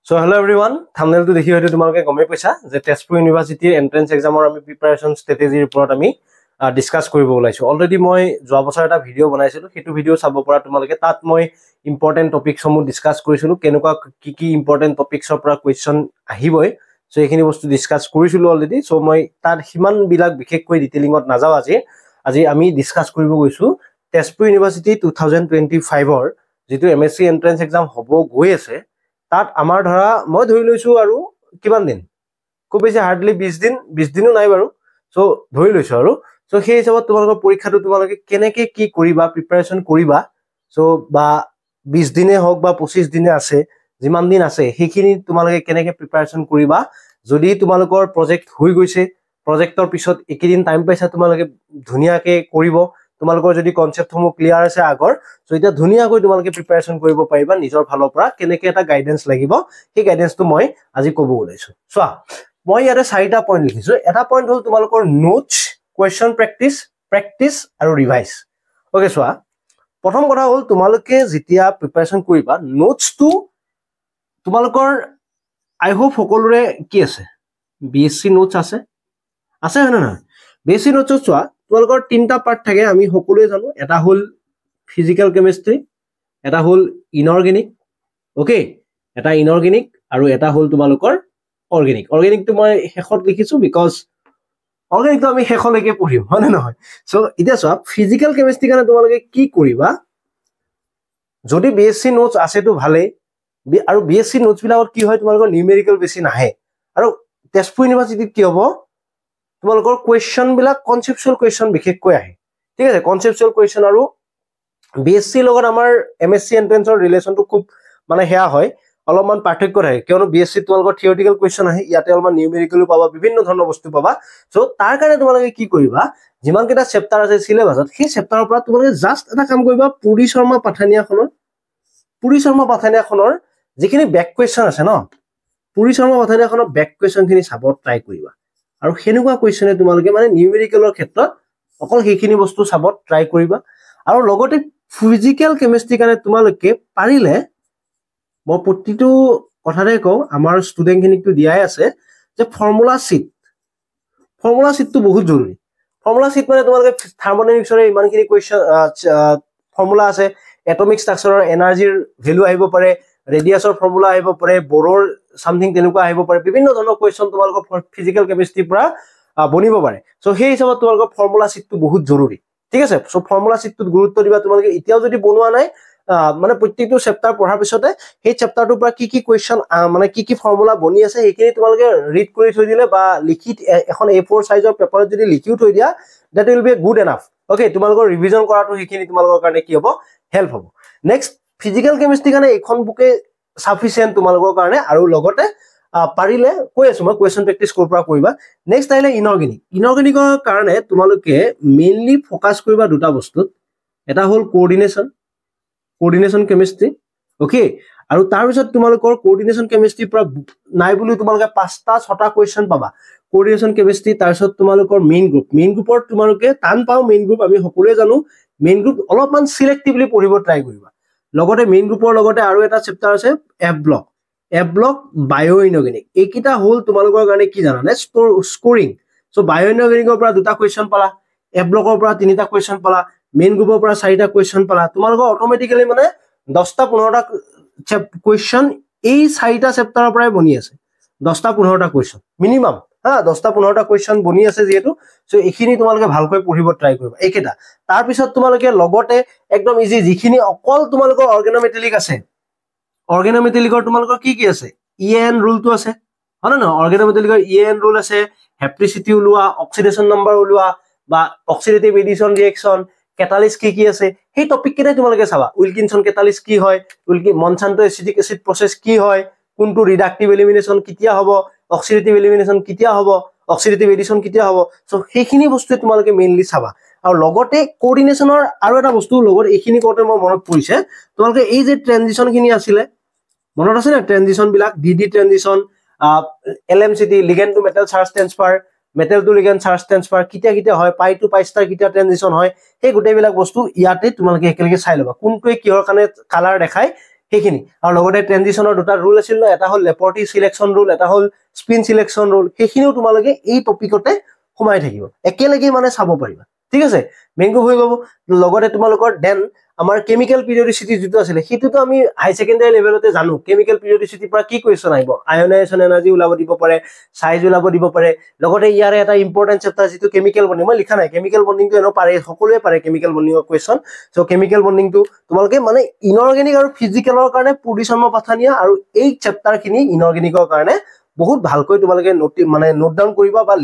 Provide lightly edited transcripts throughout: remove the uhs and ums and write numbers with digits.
So hello everyone, thumbnail to দেখি হয়তো তোমালোকে গমে পাইছা যে তেজপুৰ ইউনিভাৰ্চিটিৰ এন্ট্ৰেন্স এক্সামৰ আমি প্ৰিপাৰেচন ষ্ট্ৰেটেজিৰ ওপৰত আমি ডিসকাস কৰিব ওলাইছো। অলৰেডি মই যোৱা বছৰ এটা ভিডিও বনাইছিলো, সেইটো ভিডিও চাব পৰা তোমালোকে। তাত মই ইম্পৰ্টেন্ট টপিকসমূহ ডিসকাস কৰিছিলো, কেনেকুৱা কি ইম্পৰ্টেন্ট টপিকছৰ পৰা কোৱেশ্চন আহিবই। সো এইখিনি বস্তু ডিসকাস কৰিছিলো অলৰেডি। সো মই তাত হিমান বিলাক বিশেষকৈ ডিটেইলিঙত নাযাওঁ। আজি আমি ডিসকাস কৰিব গৈছো তেজপুৰ ইউনিভাৰ্চিটি 2025ৰ যেটো এমএসসি এন্ট্ৰেন্স এক্সাম হ'ব গৈ আছে। তাত আমাৰ ধৰা মই ধৰি লৈছো আৰু কিমান দিন, খুব বেছি হাৰ্ডলি 20 দিনো নাই বাৰু। সো ধৰি লৈছো আৰু সো সেই হিচাপত তোমালোকৰ পৰীক্ষাটো তোমালোকে কেনেকে কি কৰিবা, প্ৰিপাৰেচন কৰিবা। সো বা 20 দিনে হওক বা 25 দিনে আছে, যিমান দিন আছে সেইখিনি তোমালোকে কেনেকে প্ৰিপাৰেচন কৰিবা। যদি তোমালোকৰ প্ৰজেক্ট হৈ গৈছে, প্ৰজেক্টৰ পিছত একেদিন টাইম পাইছা তোমালোকে ধুনীয়াকে কৰিব। তোমালোকৰ যদি কনসেপ্টসমূহ ক্লিয়াৰ আছে আগৰ, সো এটা ধুনীয়াকৈ তোমালোকে প্ৰিপাৰেচন কৰিব পাৰিবা নিজৰ ফালৰ পৰা। কেনেকে এটা গাইডেন্স লাগিব, সেই গাইডেন্সটো মই আজি ক'ব ওলাইছো। চোৱা, মই ইয়াতে 4টা পইণ্ট লিখিছো। এটা পইণ্ট হ'ল তোমালোকৰ নোটছ, কুৱেশ্চন প্ৰেক্টিছ আৰু ৰিভাইজ। ওকে, চোৱা, প্ৰথম কথা হ'ল তোমালোকে যেতিয়া প্ৰিপাৰেচন কৰিবা, নোটছটো তোমালোকৰ আই হোপ সকলোৰে কি আছে, বিএসসি নোটছ আছে হয় না নহয়? বিএসসি নোটছত চোৱা, তোমালোকৰ 3টা পাৰ্ট থাকে, আমি সকলোৱে জানো। এটা হ'ল ফিজিক্যাল কেমিষ্ট্ৰি, এটা হ'ল ইনঅৰ্গেনিক, ওকে, এটা ইনঅৰ্গেনিক, আৰু এটা হ'ল তোমালোকৰ অৰ্গেনিক। অৰ্গেনিকটো মই শেষত লিখিছো বিকজ অৰ্গেনিকটো আমি শেষলৈকে পঢ়িম, হয় নে নহয়? সো এতিয়া চোৱা, ফিজিক্যাল কেমিষ্ট্ৰি কাৰণে তোমালোকে কি কৰিবা। যদি বিএসসি নোটছ আছেতো ভালেই, আৰু বিএসসি নোটছ বিলাকত কি হয়, তোমালোকৰ নিউমেৰিকেল বেছি নাহে। আৰু তেজপুৰ ইউনিভাৰ্চিটিত কি হ'ব, তোমালোকৰ কুৱেশ্চন বিলাক কনসেপচুৱেল কুৱেশ্চন বিশেষকৈ আহে। ঠিক আছে, কনসেপচুৱেল কুৱেশ্চন। আৰু বিএসসি লগত আমাৰ এমএসসি এন্ট্ৰেন্সৰ ৰিলেশনটো খুব মানে হেয়া হয়, অলপমান পাৰ্থক্য থাকে। কিয়নো বিএসসি তোমালোকৰ থিওৰিটিকেল কুৱেশ্চন আহে, ইয়াতে অলপমান নিউমেৰিকেলো পাবা, বিভিন্ন ধৰণৰ বস্তু পাবা। সো তাৰ কাৰণে তোমালোকে কি কৰিবা, যিমান কেইটা চেপ্টাৰ আছে সিলেবাছত, সেই চেপ্টাৰৰ পৰা তোমালোকে জাষ্ট এটা কাম কৰিবা, পুৰী শৰ্মা পাঠানিয়াখনৰ যিখিনি বেক কুৱেশ্চন আছে ন, পুৰী শৰ্মা পাঠানিয়াখনৰ বেক কুৱেশ্চন খিনি চাব ট্ৰাই কৰিবা। আৰু সেনেকুৱা কুৱেশ্চনে তোমালোকে মানে নিউমেৰিকেলৰ ক্ষেত্ৰত অকল সেইখিনি বস্তু চাব ট্ৰাই কৰিবা। আৰু লগতে ফিজিক্যাল কেমিষ্ট্ৰি কাৰণে তোমালোকে পাৰিলে, মই প্ৰতিটো কথাতে কওঁ, আমাৰ ষ্টুডেন্ট খিনিকটো দিয়াই আছে যে ফৰ্মুলা শীটটো বহুত জৰুৰী। ফৰ্মুলা শীট মানে তোমালোকে থাৰ্মোডাইনামিক্সৰে ইমানখিনি কুৱেশ্চন ফৰ্মুলা আছে। এটমিক ষ্ট্ৰাকচাৰৰ এনাৰ্জিৰ ভেলু আহিব পাৰে, ৰেডিয়াছৰ ফৰ্মুলা আহিব পাৰে, বৰৰ সামথিং তেনেকুৱা আহিব পাৰে। বিভিন্ন ধৰণৰ কুৱেশ্চন তোমালোকৰ ফিজিক্যাল কেমিষ্ট্ৰিৰ পৰা বনিব পাৰে। সো সেই হিচাপত তোমালোকৰ ফৰ্মুলা শীটটো বহুত জৰুৰী। ঠিক আছে, সো ফৰ্মুলা শীটটোত গুৰুত্ব দিবা। তোমালোকে এতিয়াও যদি বনোৱা নাই, মানে প্ৰত্যেকটো চেপ্টাৰ পঢ়াৰ পিছতে সেই চেপ্টাৰটোৰ পৰা কি কুৱেশ্চন মানে কি ফৰ্মুলা বনি আছে সেইখিনি তোমালোকে ৰিড কৰি থৈ দিলে, বা লিখি এখন A4 সাইজৰ পেপাৰত যদি লিখিও থৈ দিয়া, that will be good enough. Okay, তোমালোকৰ ৰিভিজন কৰাটো সেইখিনি তোমালোকৰ কাৰণে কি হ'ব, হেল্প হ'ব। নেক্সট, ফিজিক্যাল কেমিষ্ট্ৰি কাৰণে এইখন বুকে সাফিচিয়েন্ট তোমালোকৰ কাৰণে। আৰু লগতে পাৰিলে কৈ আছো মই, কুৱেশ্চন প্ৰেক্টিছ ক'ৰ পৰা কৰিবা। নেক্সট আহিলে ইনঅৰ্গেনিকৰ কাৰণে তোমালোকে মেইনলি ফকাস কৰিবা দুটা বস্তুত। এটা হ'ল কোঅৰ্ডিনেশ্যন কেমিষ্ট্ৰি, ওকে। আৰু তাৰপিছত তোমালোকৰ কোঅৰ্ডিনেশ্যন কেমিষ্ট্ৰিৰ পৰা নাই বুলি তোমালোকে 5টা-6টা কুৱেশ্চন পাবা। কোঅৰ্ডিনেশ্যন কেমিষ্ট্ৰি, তাৰপিছত তোমালোকৰ মেইন গ্ৰুপৰ তোমালোকে টান পাও। মেইন গ্ৰুপ আমি সকলোৱে জানো, মেইন গ্ৰুপ অলপমান সিলেক্টিভলি পঢ়িব ট্ৰাই কৰিবা। লগতে মেইন গ্ৰুপৰ লগতে আৰু এটা চেপ্টাৰ আছে এফ ব্লক, বায়ো ইনঅৰ্গেনিক। এইকেইটা হ'ল তোমালোকৰ কাৰণে কি জানানে, স্কোৰিং। সো বায়ো ইনঅৰ্গেনিকৰ পৰা 2টা কুৱেশ্চন পালা, এফ ব্লকৰ পৰা 3টা কুৱেশ্চন পালা, মেইন গ্ৰুপৰ পৰা 4টা কুৱেশ্চন পালা। তোমালোকৰ অট'মেটিক্যালি মানে 10টা-15টা কুৱেশ্চন এই 4টা চেপ্টাৰৰ পৰাই বনি আছে। 10টা-15টা কুৱেশ্চন মিনিমাম, 10টা-15টা কুৱেশ্চন বনি আছে যিহেতু। সো এইখিনি তোমালোকে ভালকৈ পঢ়িব ট্ৰাই কৰিবা এইকেইটা। তাৰপিছত তোমালোকে লগতে একদম ইজি, যিখিনি অকল তোমালোকৰ অৰ্গেনোমেটেলিক আছে, অৰ্গেনোমেটেলিকৰ তোমালোকৰ কি আছে, EAN ৰুলটো আছে, হয় নে নহয়? অৰ্গেনোমেটেলিকৰ EAN ৰুল আছে, হেপ্টিচিটি ওলোৱা, অক্সিডেশ্যন নম্বৰ ওলোৱা, বা অক্সিডেটিভ এডিশ্যন ৰিয়েকশ্যন, কেটালিষ্ট কি আছে, সেই টপিক কেইটাই তোমালোকে চাবা। উইলকিনছন কেটালিষ্ট কি হয়, মনচান্টো এচিটিক এচিড প্ৰসেস কি হয়, কোনটো ৰিডাক্টিভ এলিমিনেশ্যন কেতিয়া হ'ব, অক্সিডেটিভ এলিমিনেশ্যন কেতিয়া হ'ব, অক্সিডেটিভ এডিশ্যন কেতিয়া হ'ব। সো সেইখিনি বস্তুৱে তোমালোকে মেইনলি চাবা। আৰু লগতে কোঅৰ্ডিনেশ্যনৰ আৰু এটা বস্তু লগত এইখিনি কৰোঁতে মই মনত পৰিছে, তোমালোকে এই যে ট্ৰানজিশন খিনি আছিলে, মনত আছে না? ট্ৰানজিশন বিলাক D transition, LMCT, ligand to metal charge transfer, metal to ligand charge transfer কেতিয়া হয়, পাই টু পাই ষ্টাৰ কেতিয়া ট্ৰানজিশন হয়, সেই গোটেইবিলাক বস্তু ইয়াতে তোমালোকে একেলগে চাই ল'বা। কোনটোৱে কিহৰ কাৰণে কালাৰ দেখায় সেইখিনি আৰু লগতে ট্ৰেনজিশনৰ দুটা ৰুল আছিল ন এটা হ'ল লেপৰ্টি সিলেকশন ৰুল এটা হ'ল স্পিন সিলেকশন ৰুল সেইখিনিও তোমালোকে এই টপিকতে সোমাই থাকিব একেলগে মানে চাব পাৰিবা ঠিক আছে মেইনটো হৈ গব লগতে তোমালোকৰ দেন আমাৰ কেমিক্যাল পিৰিয়ডিসিটি যেটো আছিল হেতুটো আমি হাই সেকেন্ডাৰী লেভেলতে জানো কেমিক্যাল পিৰিয়ডিসিটি পৰা কি কোৱেশ্চন আহিব আয়নাইজেশন এনাৰ্জি উলাব দিব পাৰে সাইজ উলাব দিব পাৰে লগতে ইয়াৰে এটা ইম্পৰ্টেন্ট চেপ্টাৰ যেটো কেমিক্যাল বন্ডিং মই লিখা নাই কেমিক্যাল বন্ডিং তো এনো পাৰে সকলোৱে পাৰে কেমিক্যাল বন্ডিংৰ কোৱেশ্চন সো কেমিক্যাল বন্ডিং তো তোমালোকে মানে ইনঅৰ্গেনিক আৰু ফিজিক্যালৰ কাৰণে পুৰিশৰ্মা পাথানিয়া আৰু এই চেপ্টাৰ খিনি ইনঅৰ্গেনিকৰ কাৰণে বহুত ভালকৈ তোমালোকে মানে নোট ডাউন কৰিবা বা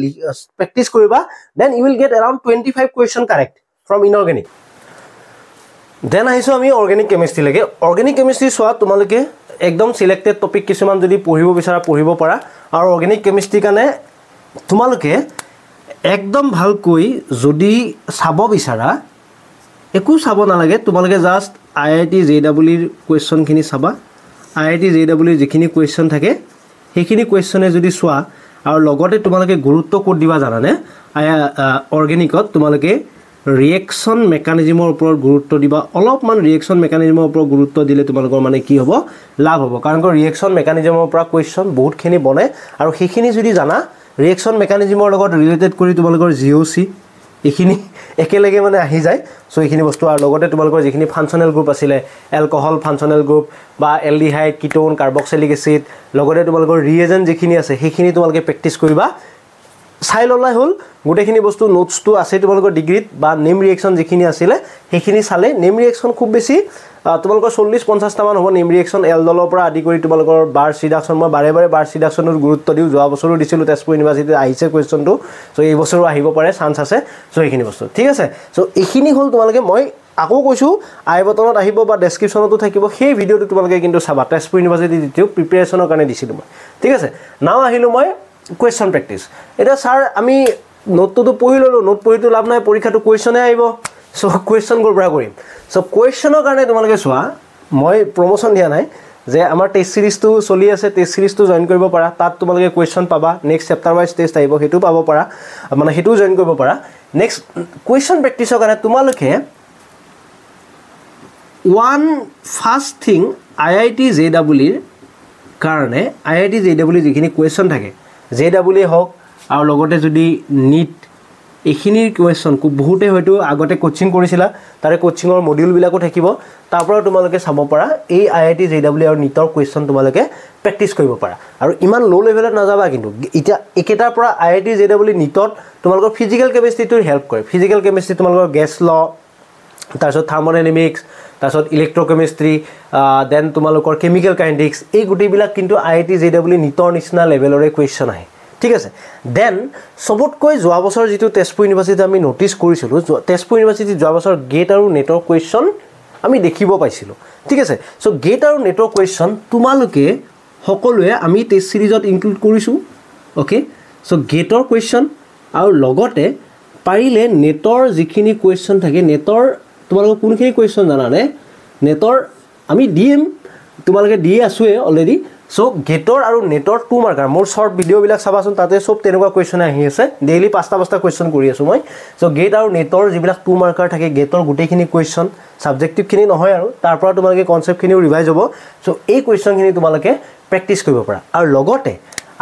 প্ৰেক্টিস কৰিবা then you will get around 25 question correct from inorganic then আহিছো আমি অৰ্গেনিক কেমিষ্ট্ৰি লাগে অৰ্গেনিক কেমিষ্ট্ৰি সোৱা তোমালোকে একদম সিলেক্টেড টপিক কিছুমান যদি পঢ়িব বিচাৰা পঢ়িব পাৰা আৰু অৰ্গেনিক কেমিষ্ট্ৰি কাৰণে তোমালোকে একদম ভালকৈ যদি চাব বিচাৰা একো চাব নালাগে তোমালোকে জাস্ট আইআইটি জেডব্লিউৰ কোৱেশ্চন খিনি চাবা আইআইটি জেডব্লিউৰ যিখিনি কোৱেশ্চন থাকে সেইখিনি কোৱেশ্চনে যদি সোৱা আৰু লগতে তোমালোকে গুৰুত্ব ক'ত দিবা জানানে অৰ্গেনিকত তোমালোকে ৰিএকশন মেকানিজমৰ ওপৰত গুৰুত্ব দিবা অলপমান ৰিএকশন মেকানিজমৰ ওপৰত গুৰুত্ব দিলে তোমালোকৰ মানে কি হ'ব লাভ হ'ব কাৰণ ৰিএকশন মেকানিজমৰ পৰা কোৱেশ্চন বহুতখিনি বনে আৰু সেইখিনি যদি জানা ৰিএকশন মেকানিজমৰ লগত ৰিলেটেড কৰি তোমালোকৰ জিওসি এইখিনি একেলগে মানে আহি যায় সো এইখিনি বস্তু আৰু লগতে তোমালোকৰ যিখিনি ফাংচনেল গ্ৰুপ আছিল এলকহল ফাংচনেল গ্ৰুপ বা এলডিহাইড কিটোন কাৰ্বক্সিলিক এসিড লগতে তোমালোকৰ ৰিএজেন্ট যিখিনি আছে সেইখিনি তোমালোকে প্ৰেক্টিস কৰিবা চাই ললাই হল গুটেখিনি বস্তু নোটস তো আছে তোমালোকৰ ডিগ্ৰীত বা নেম ৰিএকশন যিখিনি আছিল সেইখিনি চালে নেম ৰিএকশন খুব বেছি তোমালোকৰ 40-50 টা মান হ'ব নেম ৰিএকশন এল দলৰ পৰা আদি কৰি তোমালোকৰ বাৰ ৰিডাকশন মই বাৰে বাৰে বাৰ ৰিডাকশনৰ গুৰুত্ব দিও যোৱা বছৰো দিছিলো তেজপুৰ ইউনিভাৰ্চিটি আহিছে কোৱেশ্চনটো সো এই বছৰো আহিব পাৰে চান্স আছে সো এইখিনি বস্তু ঠিক আছে সো এইখিনি হল তোমালোকে মই আকৌ কৈছো আই বটনত আহিব বা ডেসক্ৰিপচনতো থাকিব সেই ভিডিওটো তোমালোকে কিন্তু চাবা তেজপুৰ ইউনিভাৰ্চিটি দিও প্ৰিপাৰেচনৰ কাৰণে দিছিলো মই ঠিক আছে নাও আহিলো মই কোৱেশ্চন প্ৰেক্টিস এটা স্যাৰ আমি নোটটো পঢ়ি ললো নোট পঢ়িটো লাভ নাই পৰীক্ষাটো কোৱেশ্চনে আহিব সো কোৱেশ্চন কৰপৰা কৰিম সো কোৱেশ্চনৰ কাৰণে তোমালোকে চোৱা মই প্ৰমোশন দিয়া নাই যে আমাৰ টেষ্ট সিৰিজটো চলি আছে টেষ্ট সিৰিজটো জয়েন কৰিব পাৰা তাত তোমালোকে কোৱেশ্চন পাবা নেক্সট চেপ্টাৰ ওয়াইজ টেষ্ট আহিব হেতু পাব পাৰা মানে হেতু জয়েন কৰিব পাৰা নেক্সট কোৱেশ্চন প্ৰেক্টিসৰ কাৰণে তোমালোকে ওয়ান ফাৰ্স্ট থিং আইআইটি জেডব্লিউৰ কাৰণে আইআইটি জেডব্লিউ যিখিনি কোৱেশ্চন থাকে জেডব্লিউ হওক আৰু লগতে যদি নিট এইখিনিৰ কোৱেশ্চন বহুতে হয়তো আগতে কোচিং কৰিছিলা তাৰে কোচিংৰ মডিউল বিলাকো থাকিব তাৰ পৰা তোমালোকে চাব পাৰা এই আইআইটি জেডব্লিউ আৰু নিটৰ কোৱেশ্চন তোমালোকে প্ৰেক্টিস কৰিব পাৰা আৰু ইমান লো লেভেলত নাযাবা কিন্তু এটা একেটাৰ পৰা আইআইটি জেডব্লিউ নিটত তোমালোকৰ ফিজিক্যাল কেমিষ্ট্ৰিটো হেল্প কৰে ফিজিক্যাল কেমিষ্ট্ৰি তোমালোকৰ গেছ ল তাৰছত থাৰ্মোডাইনামিক্স তাৰছত ইলেক্ট্ৰোকেমিষ্ট্ৰি দেন তোমালোকৰ কেমিক্যাল কাইনেটিক্স এই গুটিবিলাক কিন্তু আইআইটি জেডব্লিউ নিটৰ নিচিনা লেভেলৰে কোৱেশ্চন আহে ঠিক আছে দেন সবতকৈ যোৱা বছৰ যেটো তেজপুৰ ইউনিভাৰ্চিটি আমি নোটিস কৰিছিলো তেজপুৰ ইউনিভাৰ্চিটি যোৱা বছৰ গেট আৰু নেটৰ কোৱেশ্চন আমি দেখিব পাইছিলো ঠিক আছে সো গেট আৰু নেটৰ কোৱেশ্চন তোমালোকে সকলোৱে আমি টেষ্ট সিৰিজত ইনক্লুড কৰিছো ওকে সো গেটৰ কোৱেশ্চন আৰু লগতে পাৰিলে নেটৰ যিখিনি কোৱেশ্চন থাকে নেটৰ তোমালোকে কোনখিনি কোৱেশ্চন জানানে নেটৰ আমি ডিএম তোমালোকে দি আছোৱে অলৰেডি সো গেটৰ আৰু নেটৰ 2 মাৰ্কাৰ মোৰ শৰ্ট ভিডিও বিলাক চাবাচোন তাতে সব তেনেকুৱা কোৱেশ্চন আহি আছে ডেইলি 5টা কোৱেশ্চন কৰি আছো মই সো গেট আৰু নেটৰ যিবিলাক 2 মাৰ্কাৰ থাকে গেটৰ গুটেখিনি কোৱেশ্চন সাবজেক্টিভ খিনি নহয় আৰু তাৰ পৰা তোমালোকে কনসেপ্ট খিনি ৰিভাইজ হ'ব সো এই কোৱেশ্চন খিনি তোমালোকে প্ৰেক্টিস কৰিব পাৰা আৰু লগতে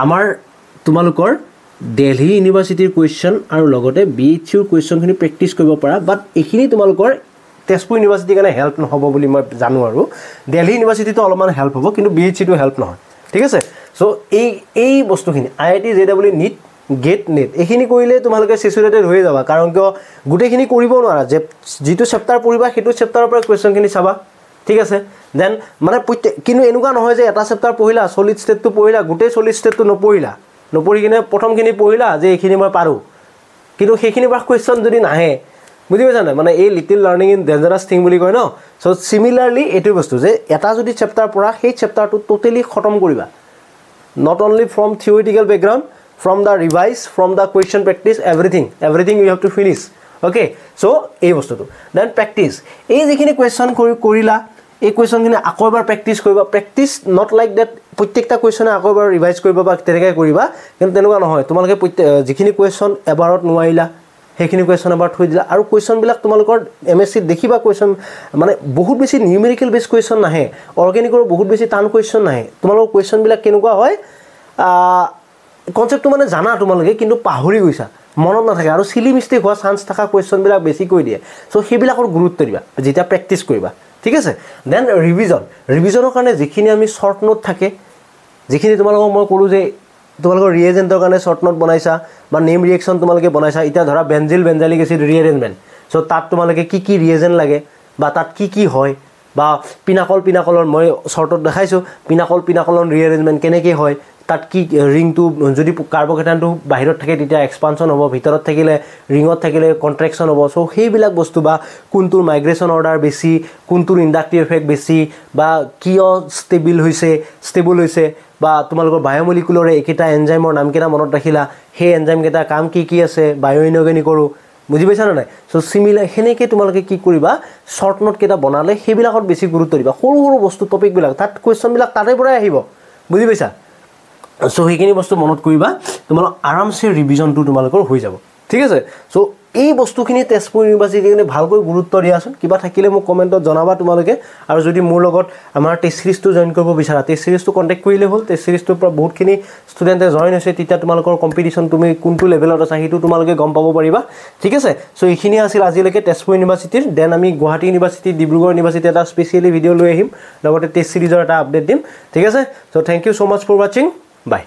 আমাৰ তোমালোকৰ দিল্লী ইউনিভাৰ্চিটিৰ কোৱেশ্চন আৰু লগতে বিএইচইউৰ কোৱেশ্চন খিনি প্ৰেক্টিস কৰিব পাৰা বাট এইখিনি তোমালোকৰ তেজপুৰ ইউনিভাৰ্চিটিৰ কাৰণে হেল্প নহব বুলি মই জানো আৰু দিল্লী ইউনিভাৰ্চিটিটো অলপমান হেল্প হ'ব কিন্তু বিএইচইউটো হেল্প নহয় ঠিক আছে সো এই বস্তুখিনি আইআইটি জেডব্লিউ নিট গেট নেট এইখিনি কৰিলে তোমালোকে সেচুৰেটেড হৈ যাবা কাৰণ কিয় গুটেখিনি কৰিব নোৱাৰা যে যেটো চেপ্টাৰ পঢ়িবা হেতু চেপ্টাৰৰ পৰা কোৱেশ্চনখিনি চাবা ঠিক আছে দেন মানে কিন্তু এনেকুৱা নহয় যে এটা চেপ্টাৰ পঢ়িলা সলিড ষ্টেটটো পঢ়িলা গুটে সলিড ষ্টেটটো নপঢ়িলা নপঢ়ি কিনে প্ৰথমখিনি পঢ়িলা যে এইখিনি মই পাৰো কিন্তু সেইখিনি পৰা কোৱেশ্চন যদি নাহে বুজি পাইছা না মানে এই লিটল লাৰ্নিং ইন ডেঞ্জাৰাস থিং বুলি কয় ন সো সিমিলাৰলি এটো বস্তু যে এটা যদি চেপ্টাৰ পঢ়া সেই চেপ্টাৰটো টোটালি খতম কৰিবা not only from theoretical background from the revise from the question practice everything you have to finish okay so এই বস্তুটো then practice এই যিখিনি কোৱেশ্চন কৰিলা এই কোৱেশ্চন খিনি আকৌ এবাৰ প্ৰেক্টিস কৰিবা প্ৰেক্টিস not like that প্ৰত্যেকটা কোৱেশ্চনে আকৌ এবাৰ ৰিভাইজ কৰিবা বা তেনেকৈ কৰিবা কিন্তু তেনেকুৱা নহয় তোমালোকে যিখিনি কোৱেশ্চন এবাৰত নোৱাৰিলা সেইখিনি কুৱেশ্যন এবাৰ থৈ দিলা আৰু কুৱেশ্যনবিলাক তোমালোকৰ MSc দেখিবা কুৱেশ্যন মানে বহুত বেছি নিউমেৰিকেল বেছ কুৱেশ্যন নাহে অৰ্গেনিকৰ বহুত বেছি টান কুৱেশ্যন নাহে তোমালোকৰ কুৱেশ্যনবিলাক কেনেকুৱা হয় কনচেপ্টটো মানে জানা তোমালোকে কিন্তু পাহৰি গৈছা মনত নাথাকে আৰু সিলি মিষ্টেক হোৱা চান্স থকা কুৱেশ্যনবিলাক বেছি কৈ দিয়ে সো সেইবিলাকৰ গুৰুত্ব দিবা যেতিয়া প্ৰেক্টিছ কৰিবা ঠিক আছে দেন ৰিভিজনৰ কাৰণে যিখিনি আমি শৰ্ট নোট থাকে যিখিনি তোমালোকক মই ক'লো যে তোমালোকৰ ৰিএজেন্টৰ কাৰণে শৰ্ট নোট বনাইছা বা নেম ৰিএকশন তোমালোকে বনাইছা এটা ধৰা বেনজিলিক এসিড ৰিএৰেঞ্জমেন্ট সো তাত তোমালোকে কি ৰিএজেন্ট লাগে বা তাত কি হয় বা পিনাকলৰ মই শৰ্টত দেখাইছো পিনাকলৰ ৰিএৰেঞ্জমেন্ট কেনেকৈ হয় তাত কি ৰিংটো যদি কাৰ্বকেটানটো বাহিৰত থাকে তেতিয়া এক্সপানশন হ'ব ভিতৰত থাকিলে ৰিঙত থাকিলে কন্ট্ৰাকশন হ'ব সো সেইবিলাক বস্তু বা কোনটোৰ মাইগ্ৰেশন অৰ্ডাৰ বেছি কোনটোৰ ইন্ডাক্টিভ ইফেক্ট বেছি বা কিয় ষ্টেবল হৈছে বা তোমালোকৰ বায়োমলিকুলাৰ একেটা এনজাইমৰ নাম কেটা মনত ৰাখিলা সেই এনজাইম কেটা কাম কি আছে বায়োইনঅৰ্গেনিকৰো বুজি পাইছা না নাই সো সিমিলাৰ হেনেকে তোমালোকে কি কৰিবা শৰ্ট নোট কেটা বনালে সেইবিলাকত বেছি গুৰুত্ব দিবা সৰু বস্তু টপিক বিলাক তাত কোৱেশ্চন বিলাক তাতে পৰাই আহিব বুজি পাইছা সো সেইখিনি বস্তু মনত কৰিবা তোমালোক আৰামছে ৰিভিজনটো তোমালোকৰ হৈ যাব ঠিক আছে সো এই বস্তুখিনি তেজপুৰ ইউনিভাৰ্সিটিনে ভালকৈ গুৰুত্ব দিয়াছোন কিবা থাকিলে মোক কমেন্টত জনাবা তোমালোকে আৰু যদি মোৰ লগত আমাৰ টেষ্ট সিৰিজটো জয়েন কৰিব বিচাৰা টেষ্ট সিৰিজটো কন্টাক্ট কৰিলে হ'ল টেষ্ট সিৰিজটোৰ পৰা বহুতখিনি ষ্টুডেন্টে জয়েন হৈছে তেতিয়া তোমালোকৰ কম্পিটিশন তুমি কোনটো লেভেলত আছা হেতু তোমালোকে গম পাব পাৰিবা ঠিক আছে সো এইখিনি আছিল আজিলৈকে তেজপুৰ ইউনিভাৰ্সিটিৰ দেন আমি গুৱাহাটী ইউনিভাৰ্সিটি ডিব্ৰুগড় ইউনিভাৰ্সিটি এটা স্পেশালি ভিডিও লৈ আহিম লগতে টেষ্ট সিৰিজৰ এটা আপডেট দিম ঠিক আছে so thank you so much for watching by